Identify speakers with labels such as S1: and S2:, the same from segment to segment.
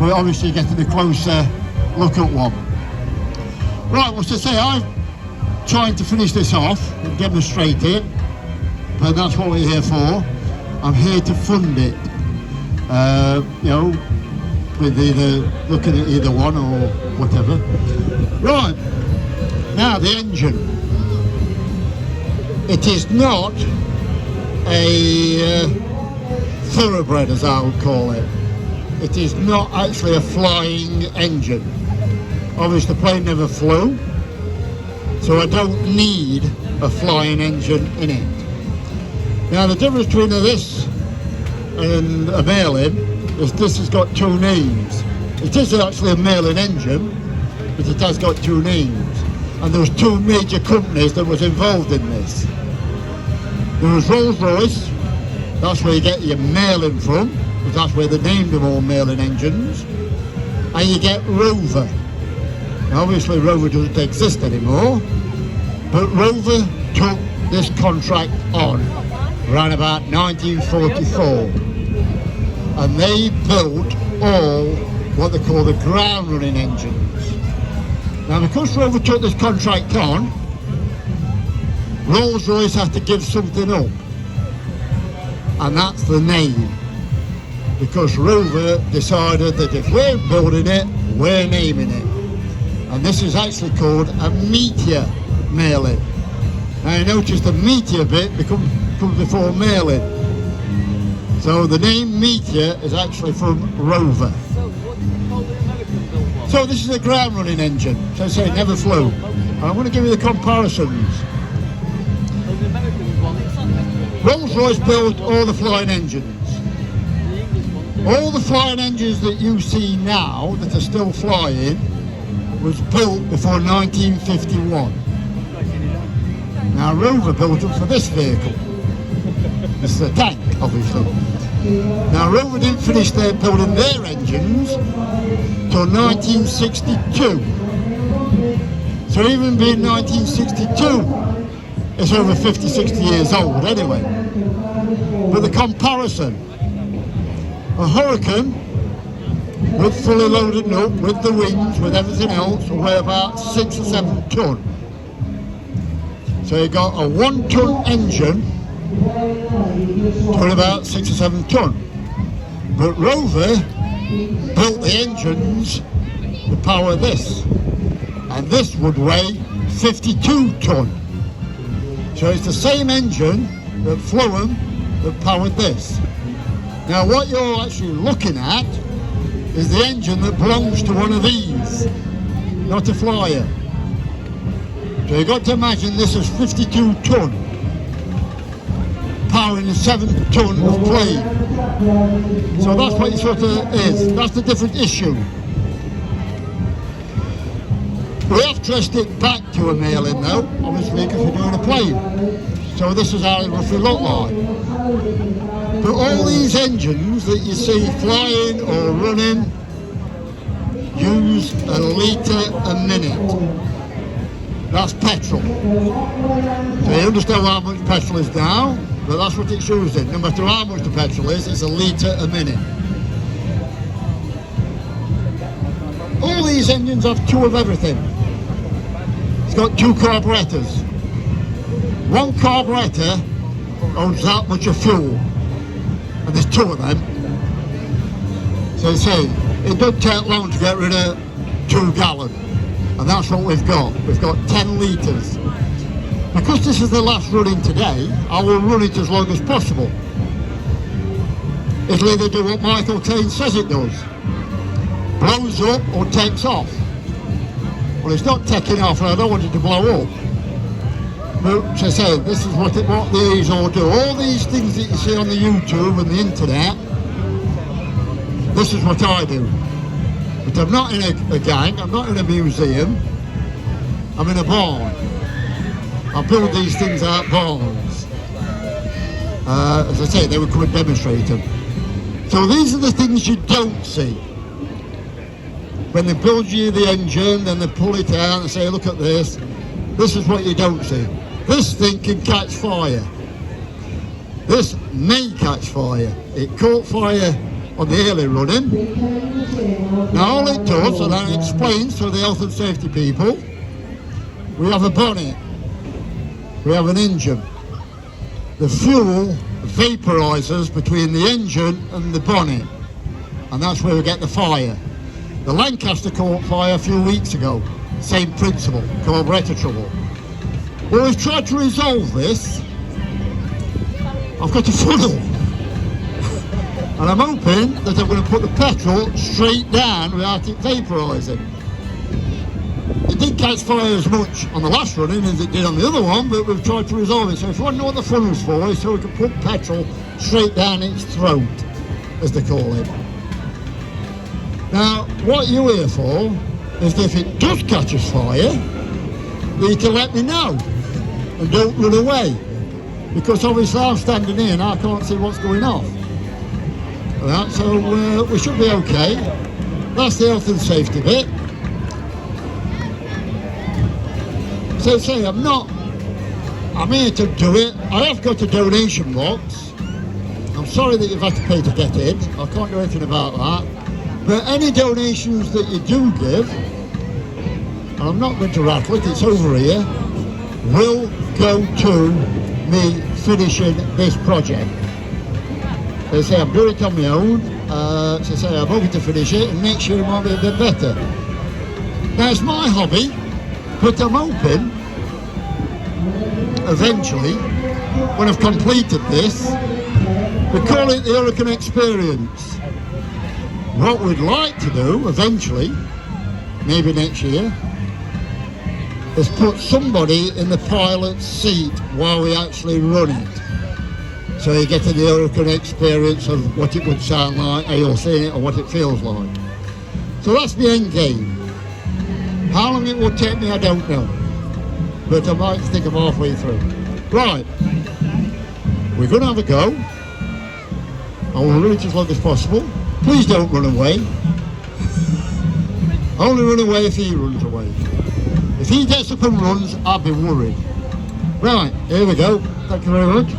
S1: but obviously getting a closer look at one. Right, well, to say, I'm trying to finish this off and demonstrate it, but that's what we're here for. I'm here to fund it, you know, with either looking at either one or whatever. Right, now the engine. It is not a thoroughbred, as I would call it. It is not actually a flying engine. Obviously the plane never flew, so I don't need a flying engine in it. Now the difference between this and a Merlin is this has got two names. It is actually a Merlin engine, but it has got two names. And there was two major companies that was involved in this. There was Rolls Royce, that's where you get your Merlin from, because that's where they named them all Merlin engines. And you get Rover. Now obviously Rover doesn't exist anymore, but Rover took this contract on around about 1944. And they built all what they call the ground running engines. Now because Rover took this contract on, Rolls Royce had to give something up, and that's the name, because Rover decided that if we're building it, we're naming it. And this is actually called a Meteor Merlin. Now you notice the Meteor bit comes before Merlin. So the name Meteor is actually from Rover. So this is a ground running engine, so I say never flew. And I'm going to give you the comparisons. Rolls Royce built all the flying engines. All the flying engines that you see now that are still flying was built before 1951. Now Rover built them for this vehicle. This is a tank, obviously. Now Rover didn't finish building their engines till 1962. So even being 1962, it's over 50, 60 years old anyway. But the comparison, a Hurricane with fully loaded up, with the wings, with everything else, will weigh about 6 or 7 ton. So you got a 1 ton engine to about 6 or 7 ton. But Rover built the engines to power this, and this would weigh 52 ton. So it's the same engine that flew them that powered this. Now what you're actually looking at is the engine that belongs to one of these, not a flyer. So you've got to imagine this is 52 ton, powering a 7 ton of plane. So that's what it sort of is. That's the different issue. We have dressed it back to a Merlin though, obviously because we're doing a plane. So this is how it roughly look like. But all these engines that you see flying or running use a litre a minute. That's petrol. So you understand how much petrol is now, but that's what it's using. No matter how much the petrol is, it's a litre a minute. All these engines have 2 of everything. It's got 2 carburetors. 1 carburetor owns that much of fuel, and there's 2 of them. So you see, it doesn't take long to get rid of 2 gallon, and that's what we've got. We've got 10 litres. Because this is the last running today, I will run it as long as possible. It'll either do what Michael Caine says it does, blows up or takes off. Well, it's not taking off, and I don't want it to blow up. But as I say, this is what these all do. All these things that you see on the YouTube and the internet, this is what I do. But I'm not in a gang, I'm not in a museum, I'm in a barn. I build these things out barns. As I say, they would come and demonstrate them. So these are the things you don't see. When they build you the engine, then they pull it out and say, look at this. This is what you don't see. This thing can catch fire. This may catch fire. It caught fire on the early running. Now all it does, and it explains to the health and safety people, we have a bonnet, we have an engine. The fuel vaporises between the engine and the bonnet, and that's where we get the fire. The Lancaster caught fire a few weeks ago, same principle, carburetor trouble. Well, we've tried to resolve this. I've got a funnel, and I'm hoping that I'm going to put the petrol straight down without it vaporising. It didn't catch fire as much on the last running as it did on the other one, but we've tried to resolve it. So if you want to know what the funnel's for, it's so we can put petrol straight down its throat, as they call it. Now, what you're here for is that if it does catch a fire, you can let me know and don't run away. Because obviously I'm standing here and I can't see what's going off. Right, so we should be okay. That's the health and safety bit. So say I'm here to do it. I have got a donation box. I'm sorry that you've had to pay to get it. I can't do anything about that. But any donations that you do give, and I'm not going to rattle it, it's over here, will go to me finishing this project. They say I'm doing it on my own, so say I'm hoping to finish it, and next year it might be a bit better. Now it's my hobby, but I'm hoping eventually, when I've completed this, we call it the Hurricane Experience. What we'd like to do eventually, maybe next year, is put somebody in the pilot's seat while we actually run it. So you get the Hurricane Experience of what it would sound like, how you're seeing it, or what it feels like. So that's the end game. How long it will take me, I don't know. But I might think I'm halfway through. Right, we're going to have a go. I will run it as long as possible. Please don't run away. Only run away if he runs away. If he gets up and runs, I'll be worried. Right, here we go. Thank you very much.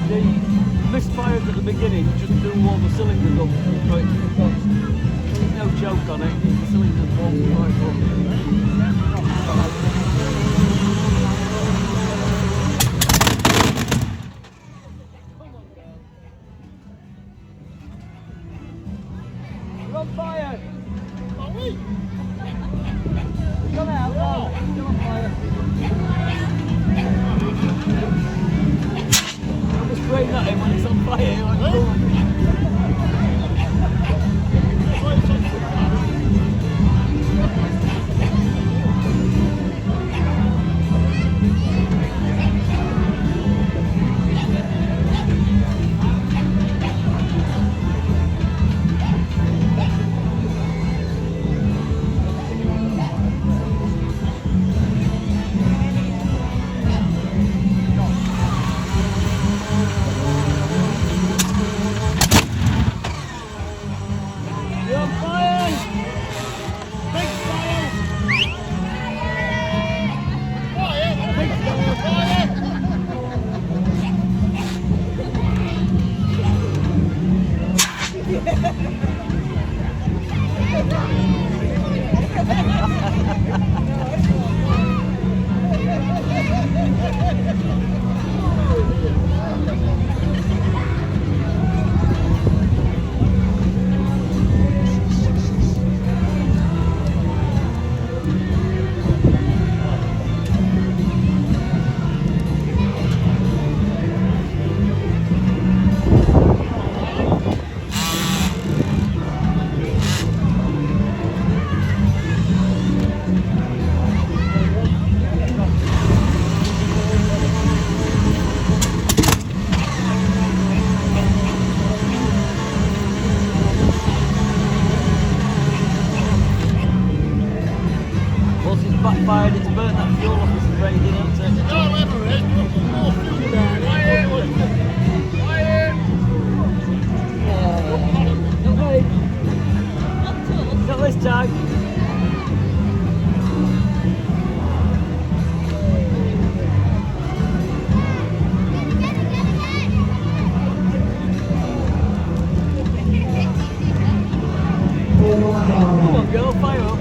S2: They misfired at the beginning, just blew all the cylinders up right to the top. There's no joke on it, the cylinders won't right up. We're on fire! Are we? Come out, no! We're on fire! Spraying at him when it's on fire, like, fading, hasn't it?
S1: No, ever is. More fuel down
S2: Not this time. Come on, girl, fire up.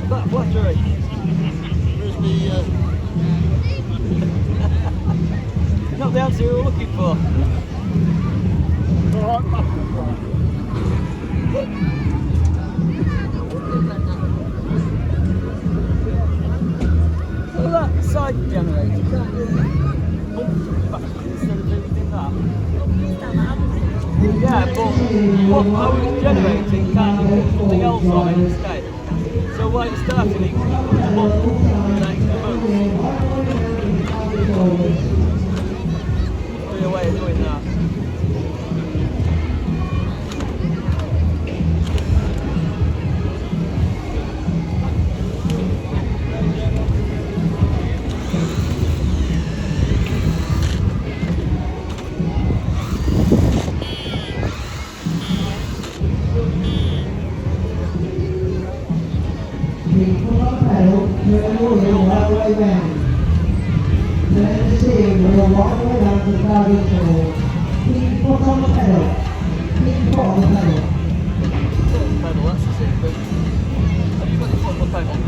S2: That flattery.
S1: Where's the...
S2: Not the answer you were looking for. So that side generator, can't you pump back instead of doing that? Yeah, but what power it's generating can't you put something else on it instead? So while it's starting it, you can put the pump and then it can move. Be a way of doing that. Pedal, that's the secret. Have you got your foot on the pedal?